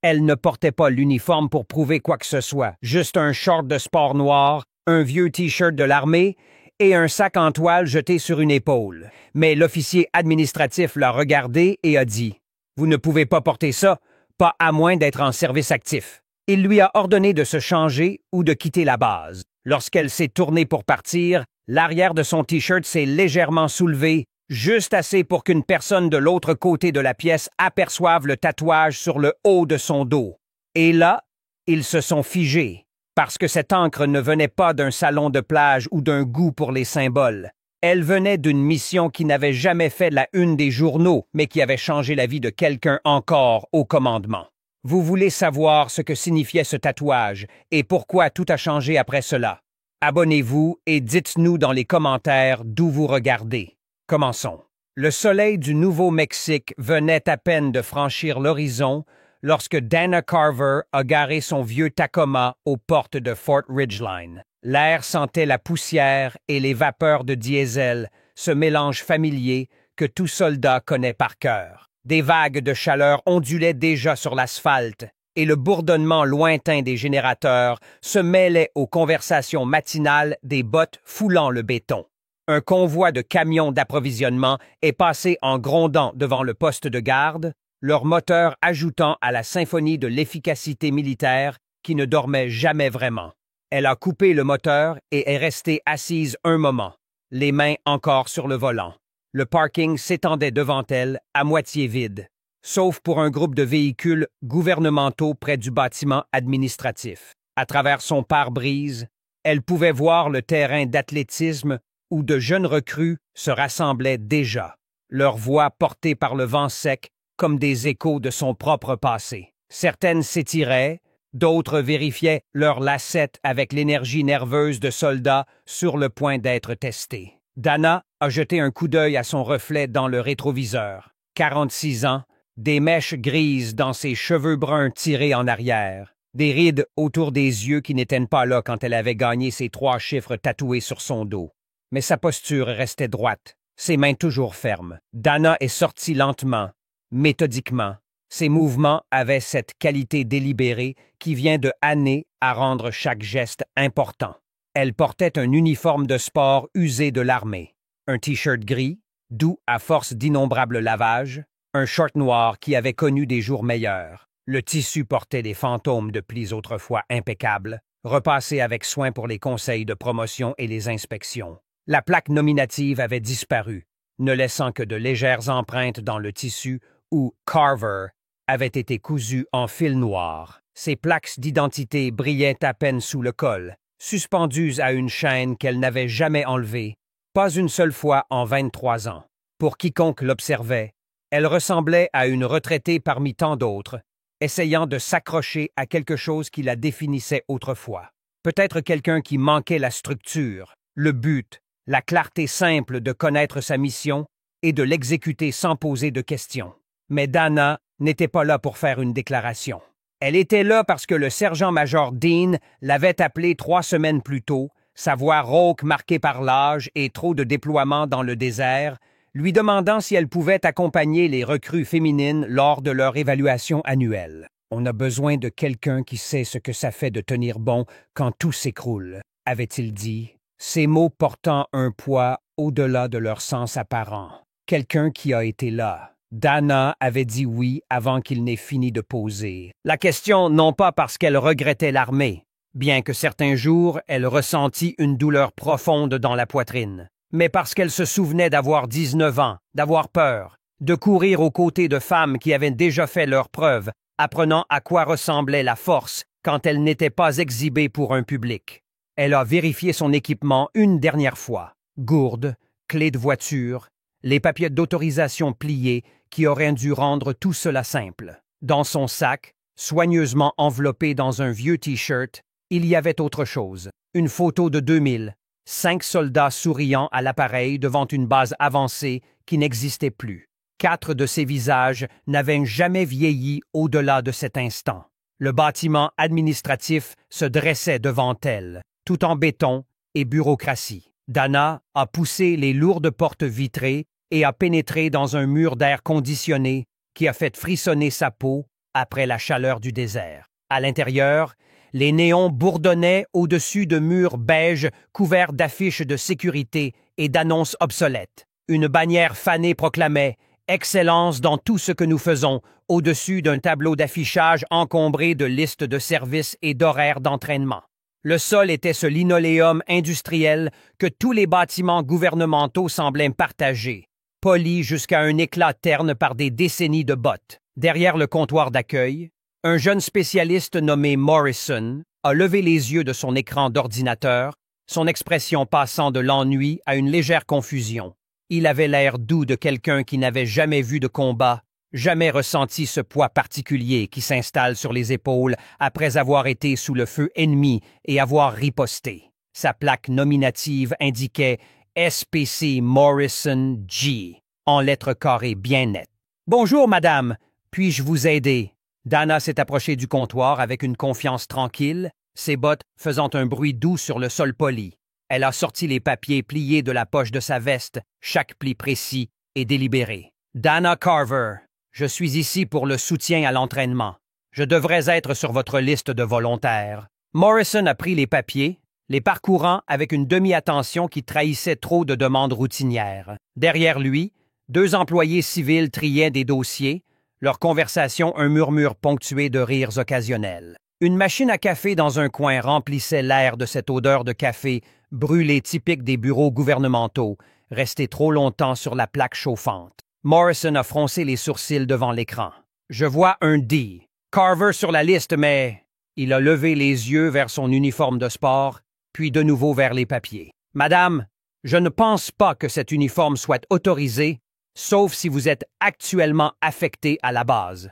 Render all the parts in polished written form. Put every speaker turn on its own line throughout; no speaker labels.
Elle ne portait pas l'uniforme pour prouver quoi que ce soit, juste un short de sport noir, un vieux T-shirt de l'armée et un sac en toile jeté sur une épaule. Mais l'officier administratif l'a regardé et a dit « Vous ne pouvez pas porter ça, pas à moins d'être en service actif. » Il lui a ordonné de se changer ou de quitter la base. Lorsqu'elle s'est tournée pour partir, l'arrière de son T-shirt s'est légèrement soulevé, juste assez pour qu'une personne de l'autre côté de la pièce aperçoive le tatouage sur le haut de son dos. Et là, ils se sont figés, parce que cette encre ne venait pas d'un salon de plage ou d'un goût pour les symboles. Elle venait d'une mission qui n'avait jamais fait la une des journaux, mais qui avait changé la vie de quelqu'un encore au commandement. Vous voulez savoir ce que signifiait ce tatouage et pourquoi tout a changé après cela? Abonnez-vous et dites-nous dans les commentaires d'où vous regardez. Commençons. Le soleil du Nouveau-Mexique venait à peine de franchir l'horizon lorsque Dana Carver a garé son vieux Tacoma aux portes de Fort Ridgeline. L'air sentait la poussière et les vapeurs de diesel, ce mélange familier que tout soldat connaît par cœur. Des vagues de chaleur ondulaient déjà sur l'asphalte et le bourdonnement lointain des générateurs se mêlait aux conversations matinales des bottes foulant le béton. Un convoi de camions d'approvisionnement est passé en grondant devant le poste de garde, leur moteur ajoutant à la symphonie de l'efficacité militaire qui ne dormait jamais vraiment. Elle a coupé le moteur et est restée assise un moment, les mains encore sur le volant. Le parking s'étendait devant elle, à moitié vide, sauf pour un groupe de véhicules gouvernementaux près du bâtiment administratif. À travers son pare-brise, elle pouvait voir le terrain d'athlétisme où de jeunes recrues se rassemblaient déjà, leurs voix portées par le vent sec comme des échos de son propre passé. Certaines s'étiraient, d'autres vérifiaient leurs lacets avec l'énergie nerveuse de soldats sur le point d'être testés. Dana a jeté un coup d'œil à son reflet dans le rétroviseur. 46 ans, des mèches grises dans ses cheveux bruns tirés en arrière, des rides autour des yeux qui n'étaient pas là quand elle avait gagné ses 3 chiffres tatoués sur son dos. Mais sa posture restait droite, ses mains toujours fermes. Dana est sortie lentement, méthodiquement. Ses mouvements avaient cette qualité délibérée qui vient de années à rendre chaque geste important. Elle portait un uniforme de sport usé de l'armée, un T-shirt gris, doux à force d'innombrables lavages, un short noir qui avait connu des jours meilleurs. Le tissu portait des fantômes de plis autrefois impeccables, repassés avec soin pour les conseils de promotion et les inspections. La plaque nominative avait disparu, ne laissant que de légères empreintes dans le tissu où Carver avait été cousu en fil noir. Ses plaques d'identité brillaient à peine sous le col, suspendues à une chaîne qu'elle n'avait jamais enlevée, pas une seule fois en 23 ans. Pour quiconque l'observait, elle ressemblait à une retraitée parmi tant d'autres, essayant de s'accrocher à quelque chose qui la définissait autrefois. Peut-être quelqu'un qui manquait la structure, le but, la clarté simple de connaître sa mission et de l'exécuter sans poser de questions. Mais Dana n'était pas là pour faire une déclaration. Elle était là parce que le sergent-major Dean l'avait appelée 3 semaines plus tôt, sa voix rauque marquée par l'âge et trop de déploiement dans le désert, lui demandant si elle pouvait accompagner les recrues féminines lors de leur évaluation annuelle. « On a besoin de quelqu'un qui sait ce que ça fait de tenir bon quand tout s'écroule », avait-il dit, ces mots portant un poids au-delà de leur sens apparent. Quelqu'un qui a été là. Dana avait dit oui avant qu'il n'ait fini de poser. La question non pas parce qu'elle regrettait l'armée, bien que certains jours elle ressentit une douleur profonde dans la poitrine, mais parce qu'elle se souvenait d'avoir 19 ans, d'avoir peur, de courir aux côtés de femmes qui avaient déjà fait leurs preuves, apprenant à quoi ressemblait la force quand elle n'était pas exhibée pour un public. Elle a vérifié son équipement une dernière fois. Gourde, clé de voiture, les papiers d'autorisation pliés qui auraient dû rendre tout cela simple. Dans son sac, soigneusement enveloppé dans un vieux T-shirt, il y avait autre chose. Une photo de 2000, 5 soldats souriant à l'appareil devant une base avancée qui n'existait plus. 4 de ces visages n'avaient jamais vieilli au-delà de cet instant. Le bâtiment administratif se dressait devant elle, tout en béton et bureaucratie. Dana a poussé les lourdes portes vitrées et a pénétré dans un mur d'air conditionné qui a fait frissonner sa peau après la chaleur du désert. À l'intérieur, les néons bourdonnaient au-dessus de murs beiges couverts d'affiches de sécurité et d'annonces obsolètes. Une bannière fanée proclamait « Excellence dans tout ce que nous faisons » au-dessus d'un tableau d'affichage encombré de listes de services et d'horaires d'entraînement. Le sol était ce linoléum industriel que tous les bâtiments gouvernementaux semblaient partager, poli jusqu'à un éclat terne par des décennies de bottes. Derrière le comptoir d'accueil, un jeune spécialiste nommé Morrison a levé les yeux de son écran d'ordinateur, son expression passant de l'ennui à une légère confusion. Il avait l'air doux de quelqu'un qui n'avait jamais vu de combat, jamais ressenti ce poids particulier qui s'installe sur les épaules après avoir été sous le feu ennemi et avoir riposté. Sa plaque nominative indiquait SPC Morrison G, en lettres carrées bien nettes. « Bonjour, madame. Puis-je vous aider? » Dana s'est approchée du comptoir avec une confiance tranquille, ses bottes faisant un bruit doux sur le sol poli. Elle a sorti les papiers pliés de la poche de sa veste, chaque pli précis et délibéré. « Dana Carver, je suis ici pour le soutien à l'entraînement. Je devrais être sur votre liste de volontaires. » Morrison a pris les papiers, les parcourant avec une demi-attention qui trahissait trop de demandes routinières. Derrière lui, 2 employés civils triaient des dossiers, leur conversation un murmure ponctué de rires occasionnels. Une machine à café dans un coin remplissait l'air de cette odeur de café brûlé typique des bureaux gouvernementaux, resté trop longtemps sur la plaque chauffante. Morrison a froncé les sourcils devant l'écran. « Je vois un D. Carver sur la liste, mais... » Il a levé les yeux vers son uniforme de sport, puis de nouveau vers les papiers. « Madame, je ne pense pas que cet uniforme soit autorisé, sauf si vous êtes actuellement affecté à la base. »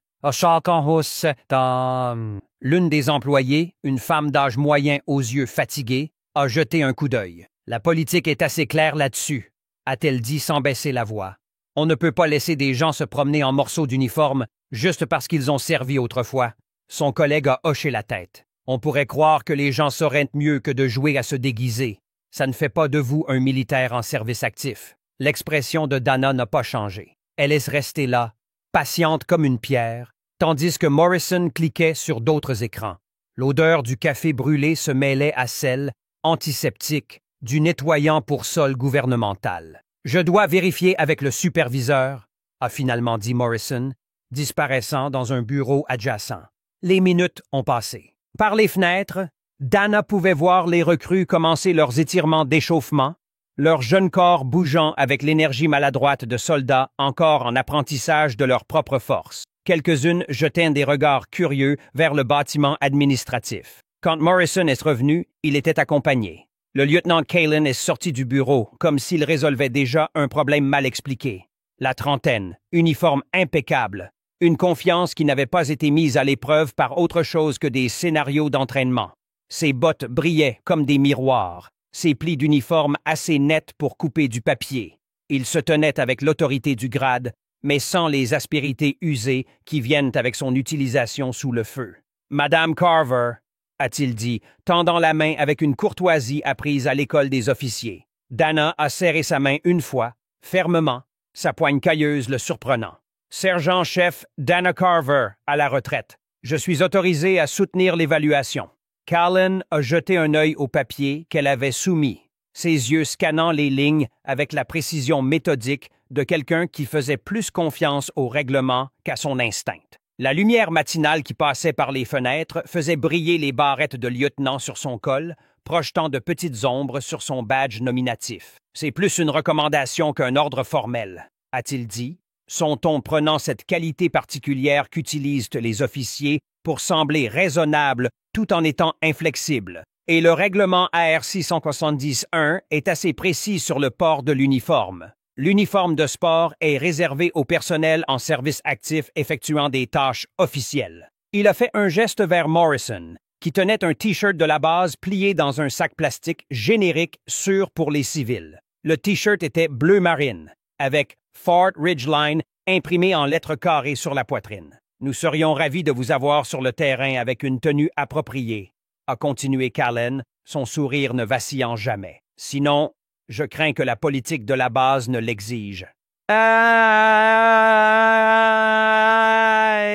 L'une des employées, une femme d'âge moyen aux yeux fatigués, a jeté un coup d'œil. « La politique est assez claire là-dessus, » a-t-elle dit sans baisser la voix. « On ne peut pas laisser des gens se promener en morceaux d'uniforme juste parce qu'ils ont servi autrefois. » Son collègue a hoché la tête. « On pourrait croire que les gens sauraient mieux que de jouer à se déguiser. Ça ne fait pas de vous un militaire en service actif. » L'expression de Dana n'a pas changé. Elle est restée là, patiente comme une pierre, tandis que Morrison cliquait sur d'autres écrans. L'odeur du café brûlé se mêlait à celle, antiseptique, du nettoyant pour sol gouvernemental. « Je dois vérifier avec le superviseur », a finalement dit Morrison, disparaissant dans un bureau adjacent. Les minutes ont passé. Par les fenêtres, Dana pouvait voir les recrues commencer leurs étirements d'échauffement, leurs jeunes corps bougeant avec l'énergie maladroite de soldats encore en apprentissage de leur propre force. Quelques-unes jetaient des regards curieux vers le bâtiment administratif. Quand Morrison est revenu, il était accompagné. Le lieutenant Kalin est sorti du bureau, comme s'il résolvait déjà un problème mal expliqué. La trentaine, uniforme impeccable, une confiance qui n'avait pas été mise à l'épreuve par autre chose que des scénarios d'entraînement. Ses bottes brillaient comme des miroirs, ses plis d'uniforme assez nets pour couper du papier. Il se tenait avec l'autorité du grade, mais sans les aspérités usées qui viennent avec son utilisation sous le feu. « Madame Carver », a-t-il dit, tendant la main avec une courtoisie apprise à l'école des officiers. Dana a serré sa main une fois, fermement, sa poigne cailleuse le surprenant. « Sergent-chef Dana Carver, à la retraite. Je suis autorisé à soutenir l'évaluation. » Kalin a jeté un œil au papier qu'elle avait soumis, ses yeux scannant les lignes avec la précision méthodique de quelqu'un qui faisait plus confiance au règlement qu'à son instinct. La lumière matinale qui passait par les fenêtres faisait briller les barrettes de lieutenant sur son col, projetant de petites ombres sur son badge nominatif. « C'est plus une recommandation qu'un ordre formel », a-t-il dit, son ton prenant cette qualité particulière qu'utilisent les officiers pour sembler raisonnable tout en étant inflexible. Et le règlement AR 670-1 est assez précis sur le port de l'uniforme. L'uniforme de sport est réservé au personnel en service actif effectuant des tâches officielles. Il a fait un geste vers Morrison, qui tenait un T-shirt de la base plié dans un sac plastique générique sûr pour les civils. Le T-shirt était bleu marine, avec Fort Ridgeline imprimé en lettres carrées sur la poitrine. « Nous serions ravis de vous avoir sur le terrain avec une tenue appropriée », a continué Kalin, son sourire ne vacillant jamais. « Sinon, je crains que la politique de la base ne l'exige. »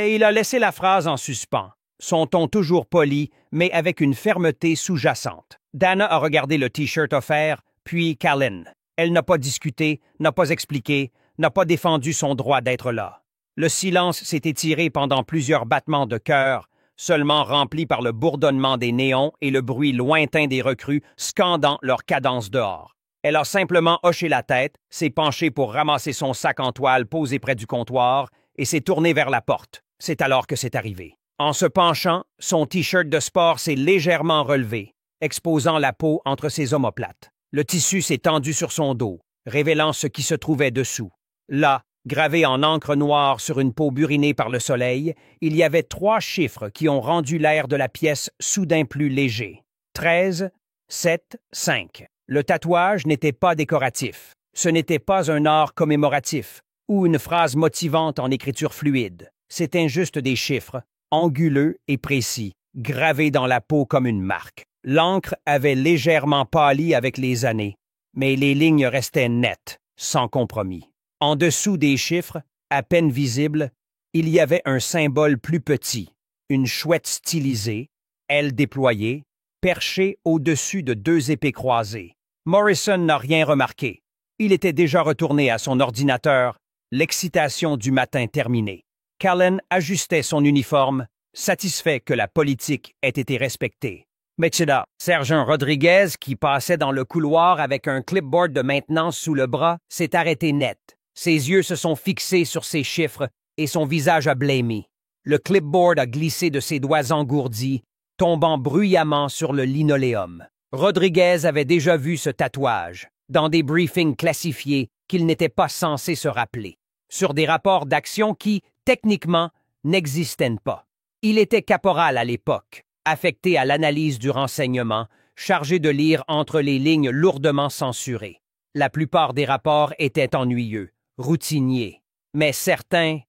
Et il a laissé la phrase en suspens, son ton toujours poli, mais avec une fermeté sous-jacente. Dana a regardé le T-shirt offert, puis Callen. Elle n'a pas discuté, n'a pas expliqué, n'a pas défendu son droit d'être là. Le silence s'est étiré pendant plusieurs battements de cœur, seulement rempli par le bourdonnement des néons et le bruit lointain des recrues scandant leur cadence dehors. Elle a simplement hoché la tête, s'est penchée pour ramasser son sac en toile posé près du comptoir et s'est tournée vers la porte. C'est alors que c'est arrivé. En se penchant, son T-shirt de sport s'est légèrement relevé, exposant la peau entre ses omoplates. Le tissu s'est tendu sur son dos, révélant ce qui se trouvait dessous. Là, gravé en encre noire sur une peau burinée par le soleil, il y avait 3 chiffres qui ont rendu l'air de la pièce soudain plus léger. 13, 7, 5. Le tatouage n'était pas décoratif. Ce n'était pas un art commémoratif ou une phrase motivante en écriture fluide. C'étaient juste des chiffres, anguleux et précis, gravés dans la peau comme une marque. L'encre avait légèrement pâli avec les années, mais les lignes restaient nettes, sans compromis. En dessous des chiffres, à peine visibles, il y avait un symbole plus petit, une chouette stylisée, ailes déployées, perchée au-dessus de 2 épées croisées. Morrison n'a rien remarqué. Il était déjà retourné à son ordinateur, l'excitation du matin terminée. Callen ajustait son uniforme, satisfait que la politique ait été respectée. Mais là, Sergent Rodriguez, qui passait dans le couloir avec un clipboard de maintenance sous le bras, s'est arrêté net. Ses yeux se sont fixés sur ses chiffres et son visage a blêmi. Le clipboard a glissé de ses doigts engourdis, tombant bruyamment sur le linoléum. Rodriguez avait déjà vu ce tatouage, dans des briefings classifiés qu'il n'était pas censé se rappeler, sur des rapports d'action qui, techniquement, n'existaient pas. Il était caporal à l'époque, affecté à l'analyse du renseignement, chargé de lire entre les lignes lourdement censurées. La plupart des rapports étaient ennuyeux, routiniers, mais certains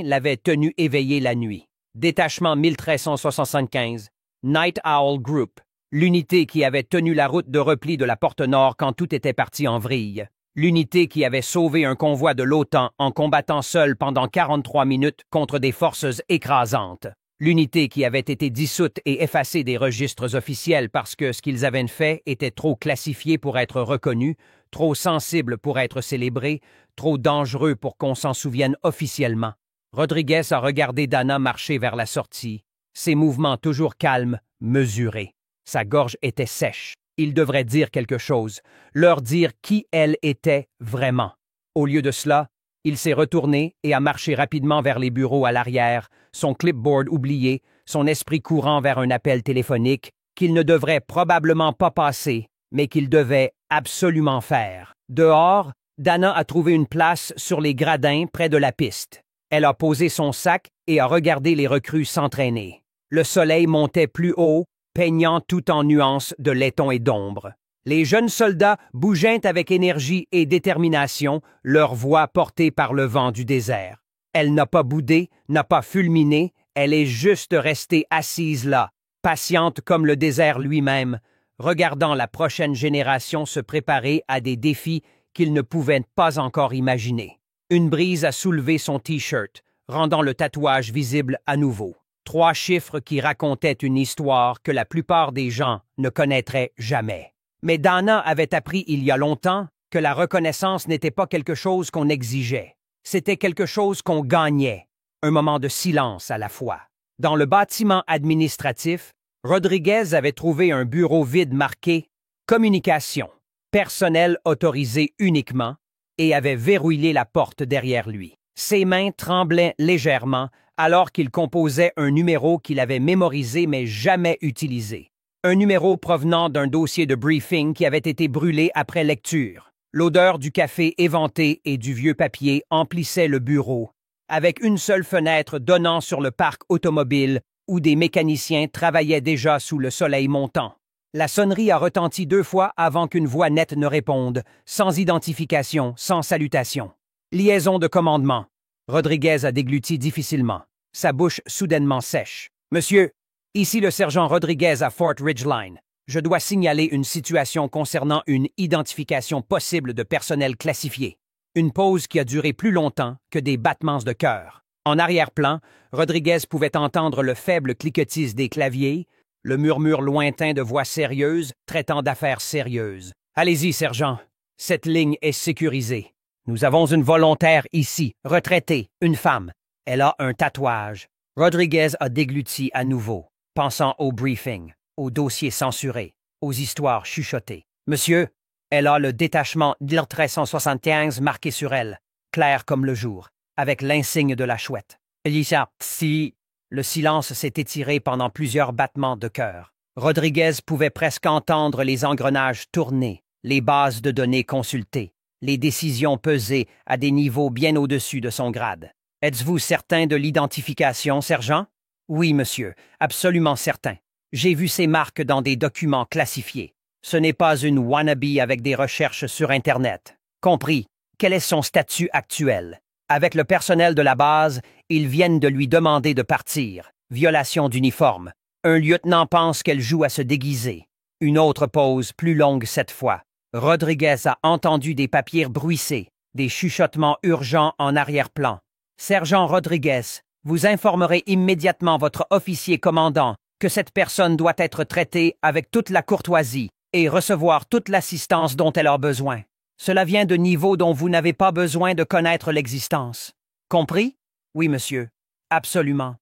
l'avaient tenu éveillé la nuit. Détachement 1375, Night Owl Group, l'unité qui avait tenu la route de repli de la porte nord quand tout était parti en vrille. L'unité qui avait sauvé un convoi de l'OTAN en combattant seule pendant 43 minutes contre des forces écrasantes. L'unité qui avait été dissoute et effacée des registres officiels parce que ce qu'ils avaient fait était trop classifié pour être reconnu, trop sensible pour être célébré, trop dangereux pour qu'on s'en souvienne officiellement. Rodriguez a regardé Dana marcher vers la sortie, ses mouvements toujours calmes, mesurés. Sa gorge était sèche. Il devrait dire quelque chose, leur dire qui elle était vraiment. Au lieu de cela, il s'est retourné et a marché rapidement vers les bureaux à l'arrière, son clipboard oublié, son esprit courant vers un appel téléphonique qu'il ne devrait probablement pas passer, mais qu'il devait absolument faire. Dehors, Dana a trouvé une place sur les gradins près de la piste. Elle a posé son sac et a regardé les recrues s'entraîner. Le soleil montait plus haut, peignant tout en nuances de laiton et d'ombre. Les jeunes soldats bougeaient avec énergie et détermination, leur voix portée par le vent du désert. Elle n'a pas boudé, n'a pas fulminé, elle est juste restée assise là, patiente comme le désert lui-même, regardant la prochaine génération se préparer à des défis qu'ils ne pouvaient pas encore imaginer. Une brise a soulevé son T-shirt, rendant le tatouage visible à nouveau. 3 chiffres qui racontaient une histoire que la plupart des gens ne connaîtraient jamais. Mais Dana avait appris il y a longtemps que la reconnaissance n'était pas quelque chose qu'on exigeait. C'était quelque chose qu'on gagnait, un moment de silence à la fois. Dans le bâtiment administratif, Rodriguez avait trouvé un bureau vide marqué « Communication », personnel autorisé uniquement, et avait verrouillé la porte derrière lui. Ses mains tremblaient légèrement alors qu'il composait un numéro qu'il avait mémorisé mais jamais utilisé. Un numéro provenant d'un dossier de briefing qui avait été brûlé après lecture. L'odeur du café éventé et du vieux papier emplissait le bureau, avec une seule fenêtre donnant sur le parc automobile où des mécaniciens travaillaient déjà sous le soleil montant. La sonnerie a retenti 2 fois avant qu'une voix nette ne réponde, sans identification, sans salutation. Liaison de commandement. Rodriguez a dégluti difficilement, sa bouche soudainement sèche. « Monsieur, ici le sergent Rodriguez à Fort Ridgeline. Je dois signaler une situation concernant une identification possible de personnel classifié. Une pause qui a duré plus longtemps que des battements de cœur. En arrière-plan, Rodriguez pouvait entendre le faible cliquetis des claviers, le murmure lointain de voix sérieuses traitant d'affaires sérieuses. « Allez-y, sergent. Cette ligne est sécurisée. Nous avons une volontaire ici, retraitée, une femme. Elle a un tatouage. » Rodriguez a dégluti à nouveau, pensant au briefing, aux dossiers censurés, aux histoires chuchotées. « Monsieur, elle a le détachement d'IL-1375 marqué sur elle, clair comme le jour, avec l'insigne de la chouette. » Si le silence s'est étiré pendant plusieurs battements de cœur. Rodriguez pouvait presque entendre les engrenages tourner, les bases de données consultées, les décisions pesées à des niveaux bien au-dessus de son grade. « Êtes-vous certain de l'identification, sergent? »« Oui, monsieur, absolument certain. J'ai vu ces marques dans des documents classifiés. Ce n'est pas une wannabe avec des recherches sur Internet. Compris. Quel est son statut actuel? » Avec le personnel de la base, ils viennent de lui demander de partir. Violation d'uniforme. Un lieutenant pense qu'elle joue à se déguiser. Une autre pause, plus longue cette fois. Rodriguez a entendu des papiers bruissés, des chuchotements urgents en arrière-plan. « Sergent Rodriguez, vous informerez immédiatement votre officier commandant que cette personne doit être traitée avec toute la courtoisie et recevoir toute l'assistance dont elle a besoin. Cela vient de niveaux dont vous n'avez pas besoin de connaître l'existence. Compris? Oui, monsieur. Absolument.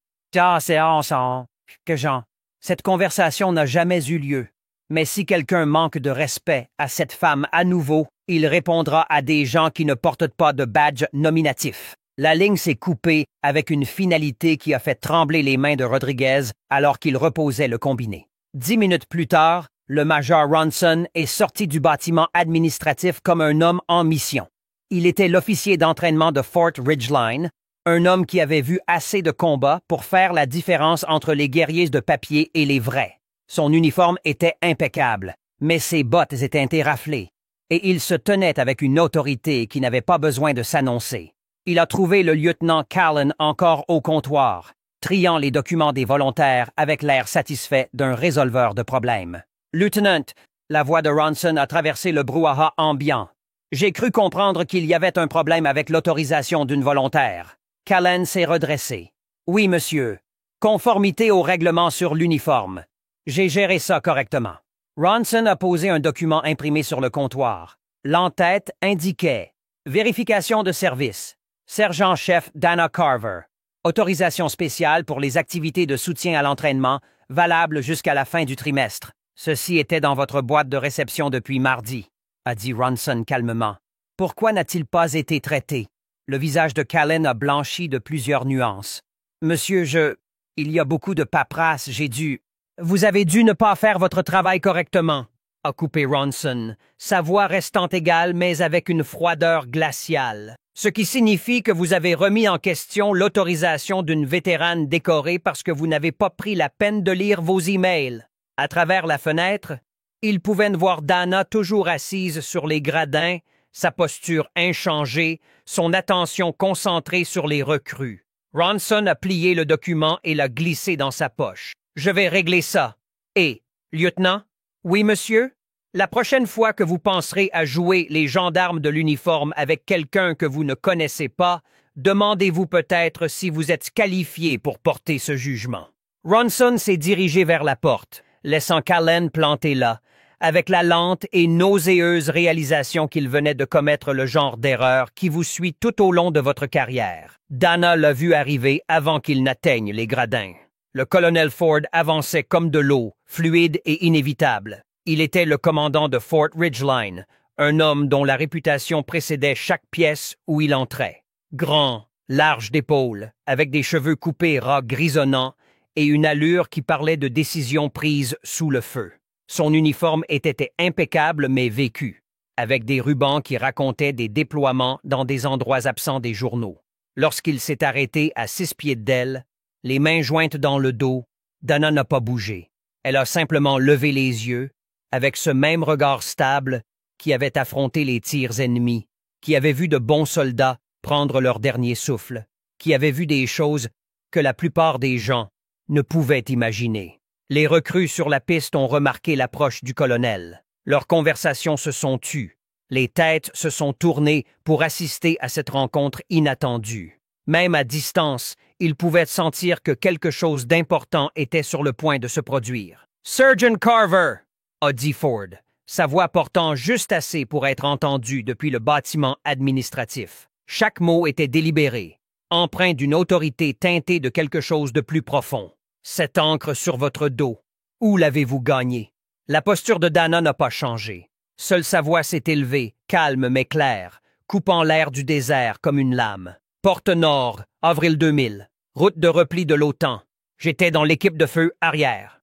Cette conversation n'a jamais eu lieu. Mais si quelqu'un manque de respect à cette femme à nouveau, il répondra à des gens qui ne portent pas de badge nominatif. La ligne s'est coupée avec une finalité qui a fait trembler les mains de Rodriguez alors qu'il reposait le combiné. 10 minutes plus tard, le major Ronson est sorti du bâtiment administratif comme un homme en mission. Il était l'officier d'entraînement de Fort Ridgeline, un homme qui avait vu assez de combats pour faire la différence entre les guerriers de papier et les vrais. Son uniforme était impeccable, mais ses bottes étaient éraflées, et il se tenait avec une autorité qui n'avait pas besoin de s'annoncer. Il a trouvé le lieutenant Callan encore au comptoir, triant les documents des volontaires avec l'air satisfait d'un résolveur de problèmes. « Lieutenant », la voix de Ronson a traversé le brouhaha ambiant. « J'ai cru comprendre qu'il y avait un problème avec l'autorisation d'une volontaire. » Callan s'est redressé. « Oui, monsieur. Conformité au règlement sur l'uniforme. J'ai géré ça correctement. » Ronson a posé un document imprimé sur le comptoir. L'entête indiquait « Vérification de service. Sergent-chef Dana Carver. Autorisation spéciale pour les activités de soutien à l'entraînement, valable jusqu'à la fin du trimestre. Ceci était dans votre boîte de réception depuis mardi, » a dit Ronson calmement. « Pourquoi n'a-t-il pas été traité? » Le visage de Callan a blanchi de plusieurs nuances. « Monsieur, il y a beaucoup de paperasse, j'ai dû... »« Vous avez dû ne pas faire votre travail correctement, » a coupé Ronson, sa voix restant égale mais avec une froideur glaciale. « Ce qui signifie que vous avez remis en question l'autorisation d'une vétérane décorée parce que vous n'avez pas pris la peine de lire vos emails. » À travers la fenêtre, il pouvait voir Dana toujours assise sur les gradins, sa posture inchangée, son attention concentrée sur les recrues. Ronson a plié le document et l'a glissé dans sa poche. « Je vais régler ça. Et, lieutenant? »« Oui, monsieur? » La prochaine fois que vous penserez à jouer les gendarmes de l'uniforme avec quelqu'un que vous ne connaissez pas, demandez-vous peut-être si vous êtes qualifié pour porter ce jugement. Ronson s'est dirigé vers la porte, laissant Callan planté là, avec la lente et nauséeuse réalisation qu'il venait de commettre le genre d'erreur qui vous suit tout au long de votre carrière. Dana l'a vu arriver avant qu'il n'atteigne les gradins. Le colonel Ford avançait comme de l'eau, fluide et inévitable. Il était le commandant de Fort Ridgeline, un homme dont la réputation précédait chaque pièce où il entrait. Grand, large d'épaules, avec des cheveux coupés ras grisonnants et une allure qui parlait de décisions prises sous le feu. Son uniforme était impeccable mais vécu, avec des rubans qui racontaient des déploiements dans des endroits absents des journaux. Lorsqu'il s'est arrêté à 6 pieds d'elle, les mains jointes dans le dos, Dana n'a pas bougé. Elle a simplement levé les yeux, avec ce même regard stable qui avait affronté les tirs ennemis, qui avait vu de bons soldats prendre leur dernier souffle, qui avait vu des choses que la plupart des gens ne pouvaient imaginer. Les recrues sur la piste ont remarqué l'approche du colonel. Leurs conversations se sont tues. Les têtes se sont tournées pour assister à cette rencontre inattendue. Même à distance, il pouvait sentir que quelque chose d'important était sur le point de se produire. « Sergeant Carver! » a dit Ford, sa voix portant juste assez pour être entendue depuis le bâtiment administratif. Chaque mot était délibéré, empreint d'une autorité teintée de quelque chose de plus profond. « Cette encre sur votre dos, où l'avez-vous gagnée? » La posture de Dana n'a pas changé. Seule sa voix s'est élevée, calme mais claire, coupant l'air du désert comme une lame. Porte Nord, avril 2000. Route de repli de l'OTAN. J'étais dans l'équipe de feu arrière.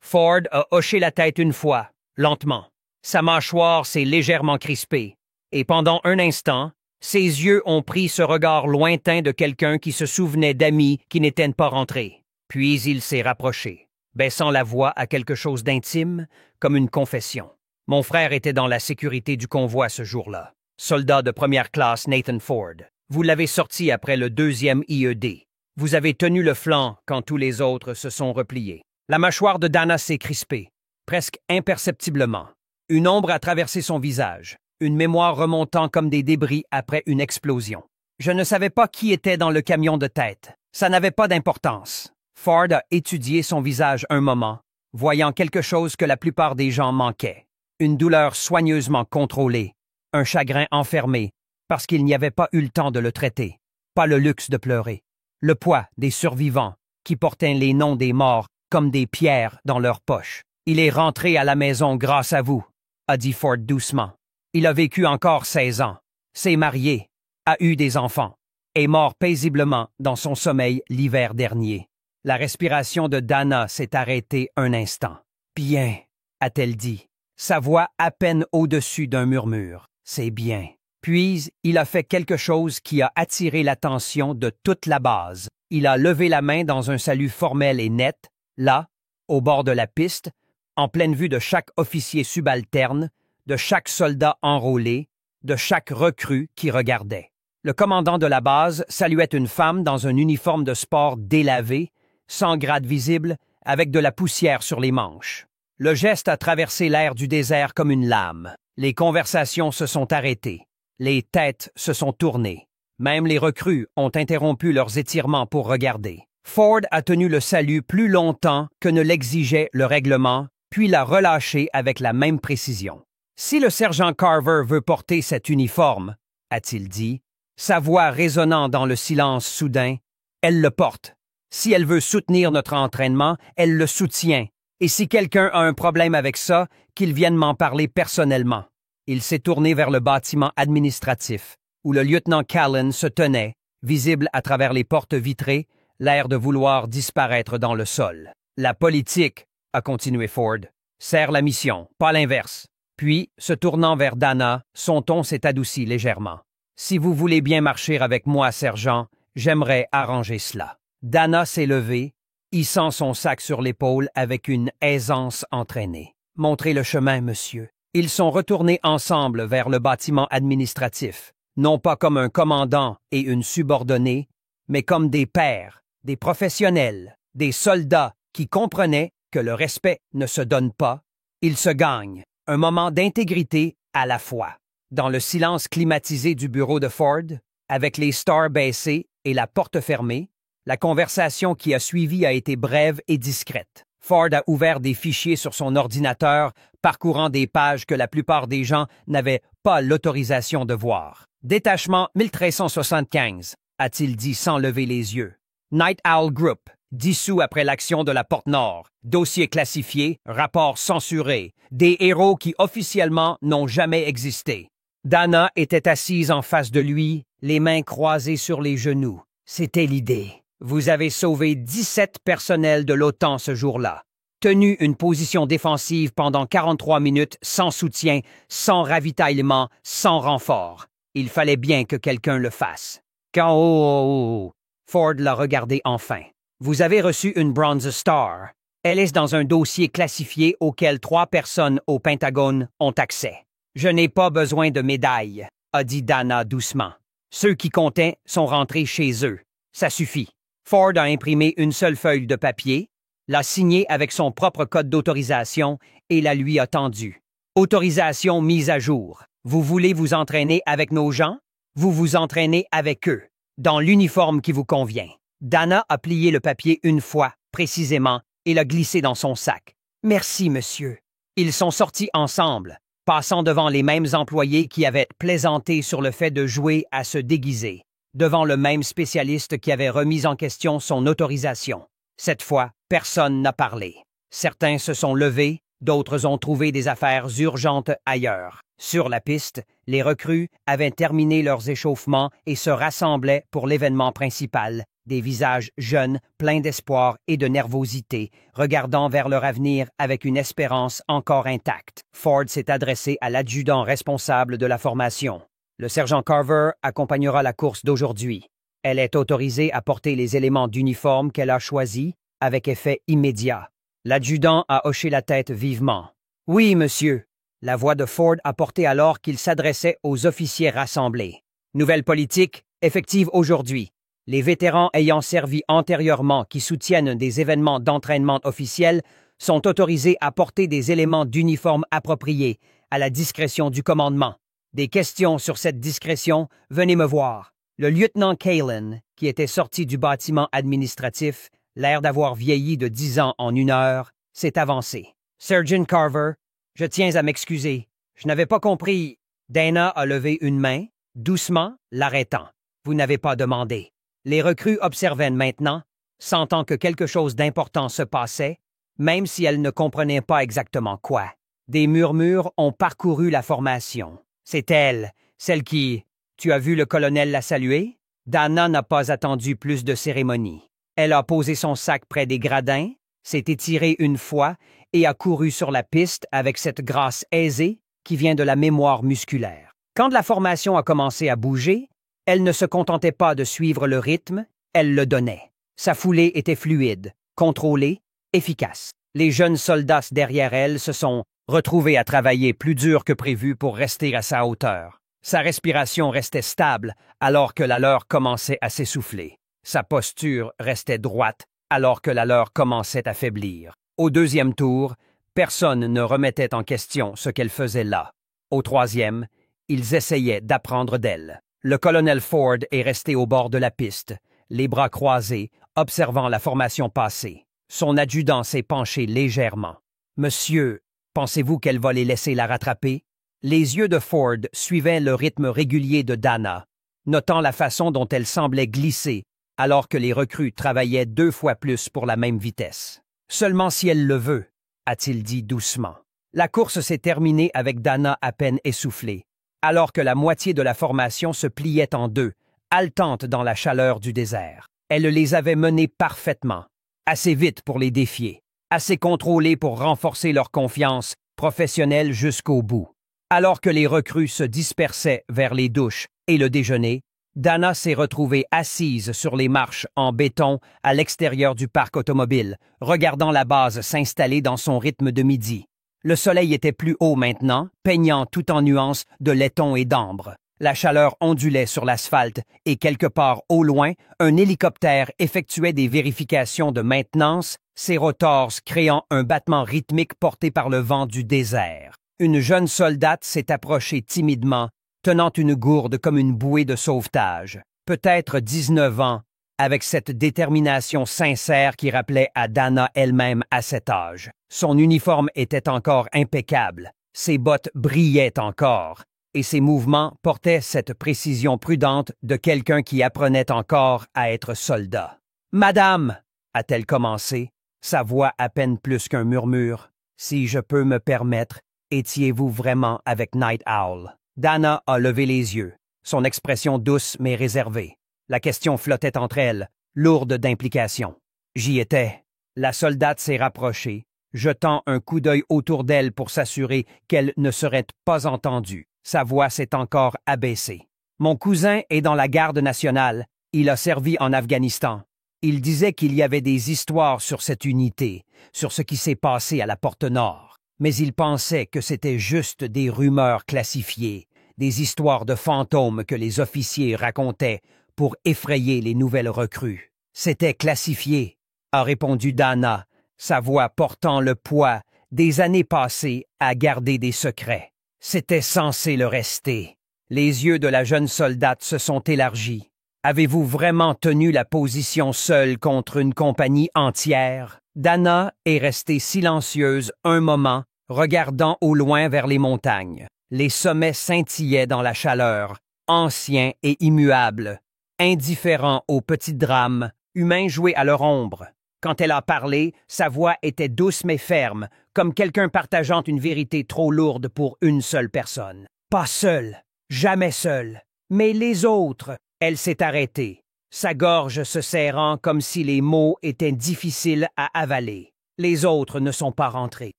Ford a hoché la tête une fois, lentement. Sa mâchoire s'est légèrement crispée. Et pendant un instant, ses yeux ont pris ce regard lointain de quelqu'un qui se souvenait d'amis qui n'étaient pas rentrés. Puis il s'est rapproché, baissant la voix à quelque chose d'intime, comme une confession. Mon frère était dans la sécurité du convoi ce jour-là. Soldat de première classe Nathan Ford. Vous l'avez sorti après le 2e IED. Vous avez tenu le flanc quand tous les autres se sont repliés. La mâchoire de Dana s'est crispée, presque imperceptiblement. Une ombre a traversé son visage, une mémoire remontant comme des débris après une explosion. Je ne savais pas qui était dans le camion de tête. Ça n'avait pas d'importance. Ford a étudié son visage un moment, voyant quelque chose que la plupart des gens manquaient. Une douleur soigneusement contrôlée, un chagrin enfermé, parce qu'il n'y avait pas eu le temps de le traiter, pas le luxe de pleurer. Le poids des survivants, qui portaient les noms des morts comme des pierres dans leurs poches. Il est rentré à la maison grâce à vous, a dit Ford doucement. Il a vécu encore 16 ans, s'est marié, a eu des enfants, est mort paisiblement dans son sommeil l'hiver dernier. La respiration de Dana s'est arrêtée un instant. « Bien », a-t-elle dit, sa voix à peine au-dessus d'un murmure. « C'est bien. » Puis, il a fait quelque chose qui a attiré l'attention de toute la base. Il a levé la main dans un salut formel et net, là, au bord de la piste, en pleine vue de chaque officier subalterne, de chaque soldat enrôlé, de chaque recrue qui regardait. Le commandant de la base saluait une femme dans un uniforme de sport délavé, sans grade visible, avec de la poussière sur les manches. Le geste a traversé l'air du désert comme une lame. Les conversations se sont arrêtées. Les têtes se sont tournées. Même les recrues ont interrompu leurs étirements pour regarder. Ford a tenu le salut plus longtemps que ne l'exigeait le règlement, puis l'a relâché avec la même précision. « Si le sergent Carver veut porter cet uniforme, a-t-il dit, sa voix résonnant dans le silence soudain, elle le porte. Si elle veut soutenir notre entraînement, elle le soutient. Et si quelqu'un a un problème avec ça, qu'il vienne m'en parler personnellement. » Il s'est tourné vers le bâtiment administratif, où le lieutenant Callan se tenait, visible à travers les portes vitrées, l'air de vouloir disparaître dans le sol. « La politique, » a continué Ford, « sert la mission, pas l'inverse. » Puis, se tournant vers Dana, son ton s'est adouci légèrement. « Si vous voulez bien marcher avec moi, sergent, j'aimerais arranger cela. » Dana s'est levée, hissant son sac sur l'épaule avec une aisance entraînée. « Montrez le chemin, monsieur. » Ils sont retournés ensemble vers le bâtiment administratif, non pas comme un commandant et une subordonnée, mais comme des pairs, des professionnels, des soldats qui comprenaient que le respect ne se donne pas, il se gagne, un moment d'intégrité à la fois. Dans le silence climatisé du bureau de Ford, avec les stars baissées et la porte fermée, la conversation qui a suivi a été brève et discrète. Ford a ouvert des fichiers sur son ordinateur, parcourant des pages que la plupart des gens n'avaient pas l'autorisation de voir. « Détachement 1375 », a-t-il dit sans lever les yeux. « Night Owl Group, dissous après l'action de la Porte Nord. Dossier classifié, rapport censuré. Des héros qui officiellement n'ont jamais existé. » Dana était assise en face de lui, les mains croisées sur les genoux. C'était l'idée. Vous avez sauvé 17 personnels de l'OTAN ce jour-là, tenu une position défensive pendant 43 minutes sans soutien, sans ravitaillement, sans renfort. Il fallait bien que quelqu'un le fasse. Ford l'a regardé enfin. Vous avez reçu une Bronze Star. Elle est dans un dossier classifié auquel 3 personnes au Pentagone ont accès. Je n'ai pas besoin de médaille, a dit Dana doucement. Ceux qui comptaient sont rentrés chez eux. Ça suffit. Ford a imprimé une seule feuille de papier, l'a signée avec son propre code d'autorisation et la lui a tendue. Autorisation mise à jour. Vous voulez vous entraîner avec nos gens? Vous vous entraînez avec eux, dans l'uniforme qui vous convient. Dana a plié le papier une fois, précisément, et l'a glissé dans son sac. Merci, monsieur. Ils sont sortis ensemble, passant devant les mêmes employés qui avaient plaisanté sur le fait de jouer à se déguiser, devant le même spécialiste qui avait remis en question son autorisation. Cette fois, personne n'a parlé. Certains se sont levés, d'autres ont trouvé des affaires urgentes ailleurs. Sur la piste, les recrues avaient terminé leurs échauffements et se rassemblaient pour l'événement principal, des visages jeunes, pleins d'espoir et de nervosité, regardant vers leur avenir avec une espérance encore intacte. Ford s'est adressé à l'adjudant responsable de la formation. Le sergent Carver accompagnera la course d'aujourd'hui. Elle est autorisée à porter les éléments d'uniforme qu'elle a choisis avec effet immédiat. L'adjudant a hoché la tête vivement. « Oui, monsieur. » La voix de Ford a porté alors qu'il s'adressait aux officiers rassemblés. « Nouvelle politique, effective aujourd'hui. Les vétérans ayant servi antérieurement qui soutiennent des événements d'entraînement officiels sont autorisés à porter des éléments d'uniforme appropriés, à la discrétion du commandement. Des questions sur cette discrétion, venez me voir. » Le lieutenant Kalen, qui était sorti du bâtiment administratif, l'air d'avoir vieilli de 10 ans en 1 heure, s'est avancé. « Sergeant Carver, je tiens à m'excuser. Je n'avais pas compris. » Dana a levé une main, doucement, l'arrêtant. « Vous n'avez pas demandé. » Les recrues observaient maintenant, sentant que quelque chose d'important se passait, même si elles ne comprenaient pas exactement quoi. Des murmures ont parcouru la formation. C'est elle, celle qui... Tu as vu le colonel la saluer? Dana n'a pas attendu plus de cérémonie. Elle a posé son sac près des gradins, s'est étirée une fois et a couru sur la piste avec cette grâce aisée qui vient de la mémoire musculaire. Quand la formation a commencé à bouger, elle ne se contentait pas de suivre le rythme, elle le donnait. Sa foulée était fluide, contrôlée, efficace. Les jeunes soldats derrière elle se sont retrouvés à travailler plus dur que prévu pour rester à sa hauteur. Sa respiration restait stable alors que la leur commençait à s'essouffler. Sa posture restait droite alors que la leur commençait à faiblir. Au 2e tour, personne ne remettait en question ce qu'elle faisait là. Au 3e, ils essayaient d'apprendre d'elle. Le colonel Ford est resté au bord de la piste, les bras croisés, observant la formation passer. Son adjudant s'est penché légèrement. « Monsieur, pensez-vous qu'elle va les laisser la rattraper? » Les yeux de Ford suivaient le rythme régulier de Dana, notant la façon dont elle semblait glisser alors que les recrues travaillaient 2 fois plus pour la même vitesse. « Seulement si elle le veut, » a-t-il dit doucement. La course s'est terminée avec Dana à peine essoufflée, alors que la moitié de la formation se pliait en deux, haletante dans la chaleur du désert. Elle les avait menés parfaitement, assez vite pour les défier, assez contrôlés pour renforcer leur confiance professionnelle jusqu'au bout. Alors que les recrues se dispersaient vers les douches et le déjeuner, Dana s'est retrouvée assise sur les marches en béton à l'extérieur du parc automobile, regardant la base s'installer dans son rythme de midi. Le soleil était plus haut maintenant, peignant tout en nuances de laiton et d'ambre. La chaleur ondulait sur l'asphalte et quelque part au loin, un hélicoptère effectuait des vérifications de maintenance, ses rotors créant un battement rythmique porté par le vent du désert. Une jeune soldate s'est approchée timidement, tenant une gourde comme une bouée de sauvetage. Peut-être 19 ans, avec cette détermination sincère qui rappelait à Dana elle-même à cet âge. Son uniforme était encore impeccable, ses bottes brillaient encore, et ses mouvements portaient cette précision prudente de quelqu'un qui apprenait encore à être soldat. « Madame » a-t-elle commencé, sa voix à peine plus qu'un murmure. « Si je peux me permettre, étiez-vous vraiment avec Night Owl? » Dana a levé les yeux, son expression douce mais réservée. La question flottait entre elles, lourde d'implications. « J'y étais. » La soldate s'est rapprochée, jetant un coup d'œil autour d'elle pour s'assurer qu'elle ne serait pas entendue. Sa voix s'est encore abaissée. « Mon cousin est dans la garde nationale. Il a servi en Afghanistan. Il disait qu'il y avait des histoires sur cette unité, sur ce qui s'est passé à la Porte Nord. Mais il pensait que c'était juste des rumeurs classifiées, des histoires de fantômes que les officiers racontaient pour effrayer les nouvelles recrues. C'était classifié, a répondu Dana, sa voix portant le poids des années passées à garder des secrets. C'était censé le rester. Les yeux de la jeune soldate se sont élargis. Avez-vous vraiment tenu la position seule contre une compagnie entière? Dana est restée silencieuse un moment, regardant au loin vers les montagnes. Les sommets scintillaient dans la chaleur, anciens et immuables, indifférents aux petits drames, humains joués à leur ombre. Quand elle a parlé, sa voix était douce mais ferme, comme quelqu'un partageant une vérité trop lourde pour une seule personne. Pas seule, jamais seule, mais les autres. Elle s'est arrêtée, sa gorge se serrant comme si les mots étaient difficiles à avaler. Les autres ne sont pas rentrés.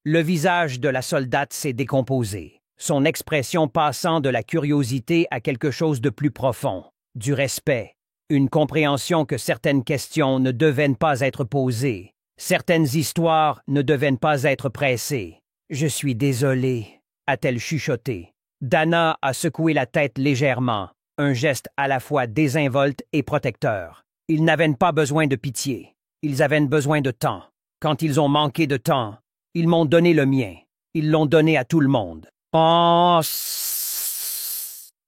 Le visage de la soldate s'est décomposé, son expression passant de la curiosité à quelque chose de plus profond, du respect, une compréhension que certaines questions ne devaient pas être posées, certaines histoires ne devaient pas être pressées. « Je suis désolée », a-t-elle chuchoté. Dana a secoué la tête légèrement, un geste à la fois désinvolte et protecteur. Ils n'avaient pas besoin de pitié, ils avaient besoin de temps. Quand ils ont manqué de temps, ils m'ont donné le mien. Ils l'ont donné à tout le monde. Oh!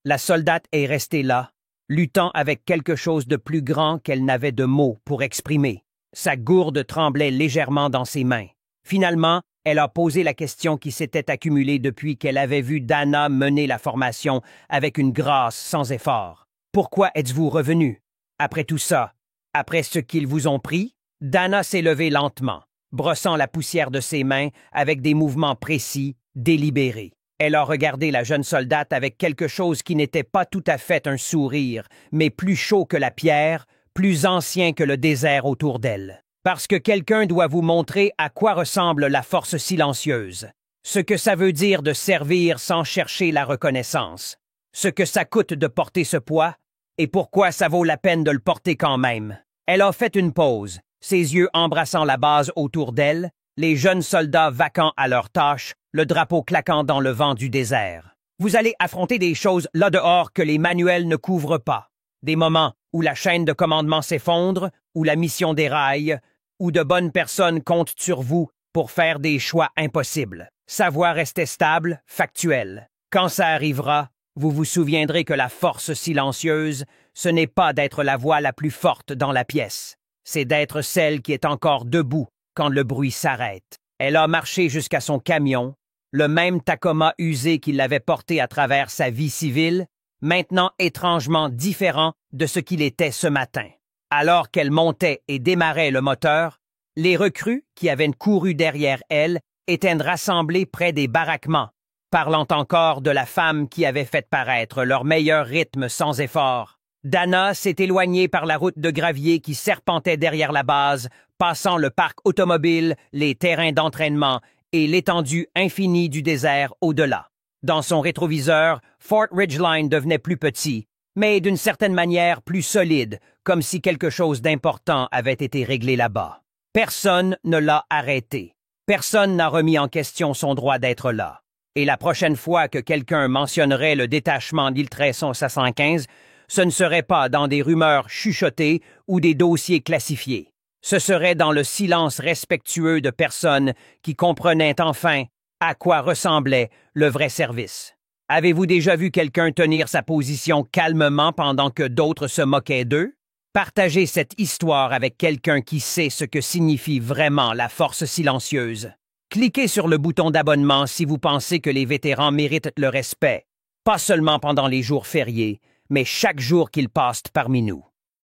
La soldate est restée là, luttant avec quelque chose de plus grand qu'elle n'avait de mots pour exprimer. Sa gourde tremblait légèrement dans ses mains. Finalement, elle a posé la question qui s'était accumulée depuis qu'elle avait vu Dana mener la formation avec une grâce sans effort. « Pourquoi êtes-vous revenu? Après tout ça, après ce qu'ils vous ont pris? » Dana s'est levée lentement, brossant la poussière de ses mains avec des mouvements précis, délibérés. Elle a regardé la jeune soldate avec quelque chose qui n'était pas tout à fait un sourire, mais plus chaud que la pierre, plus ancien que le désert autour d'elle. Parce que quelqu'un doit vous montrer à quoi ressemble la force silencieuse, ce que ça veut dire de servir sans chercher la reconnaissance, ce que ça coûte de porter ce poids et pourquoi ça vaut la peine de le porter quand même. Elle a fait une pause, ses yeux embrassant la base autour d'elle, les jeunes soldats vaquant à leurs tâches, le drapeau claquant dans le vent du désert. Vous allez affronter des choses là dehors que les manuels ne couvrent pas, des moments où la chaîne de commandement s'effondre, où la mission déraille, où de bonnes personnes comptent sur vous pour faire des choix impossibles. Sa voix restait stable, factuelle. Quand ça arrivera, vous vous souviendrez que la force silencieuse, ce n'est pas d'être la voix la plus forte dans la pièce. C'est d'être celle qui est encore debout quand le bruit s'arrête. Elle a marché jusqu'à son camion, le même Tacoma usé qui l'avait porté à travers sa vie civile, maintenant étrangement différent de ce qu'il était ce matin. Alors qu'elle montait et démarrait le moteur, les recrues qui avaient couru derrière elle étaient rassemblées près des baraquements, parlant encore de la femme qui avait fait paraître leur meilleur rythme sans effort. Dana s'est éloignée par la route de gravier qui serpentait derrière la base, passant le parc automobile, les terrains d'entraînement et l'étendue infinie du désert au-delà. Dans son rétroviseur, Fort Ridgeline devenait plus petit, mais d'une certaine manière plus solide, comme si quelque chose d'important avait été réglé là-bas. Personne ne l'a arrêté. Personne n'a remis en question son droit d'être là. Et la prochaine fois que quelqu'un mentionnerait le détachement d'Île 515, ce ne serait pas dans des rumeurs chuchotées ou des dossiers classifiés. Ce serait dans le silence respectueux de personnes qui comprenaient enfin à quoi ressemblait le vrai service. Avez-vous déjà vu quelqu'un tenir sa position calmement pendant que d'autres se moquaient d'eux? Partagez cette histoire avec quelqu'un qui sait ce que signifie vraiment la force silencieuse. Cliquez sur le bouton d'abonnement si vous pensez que les vétérans méritent le respect, pas seulement pendant les jours fériés, mais chaque jour qu'ils passent parmi nous.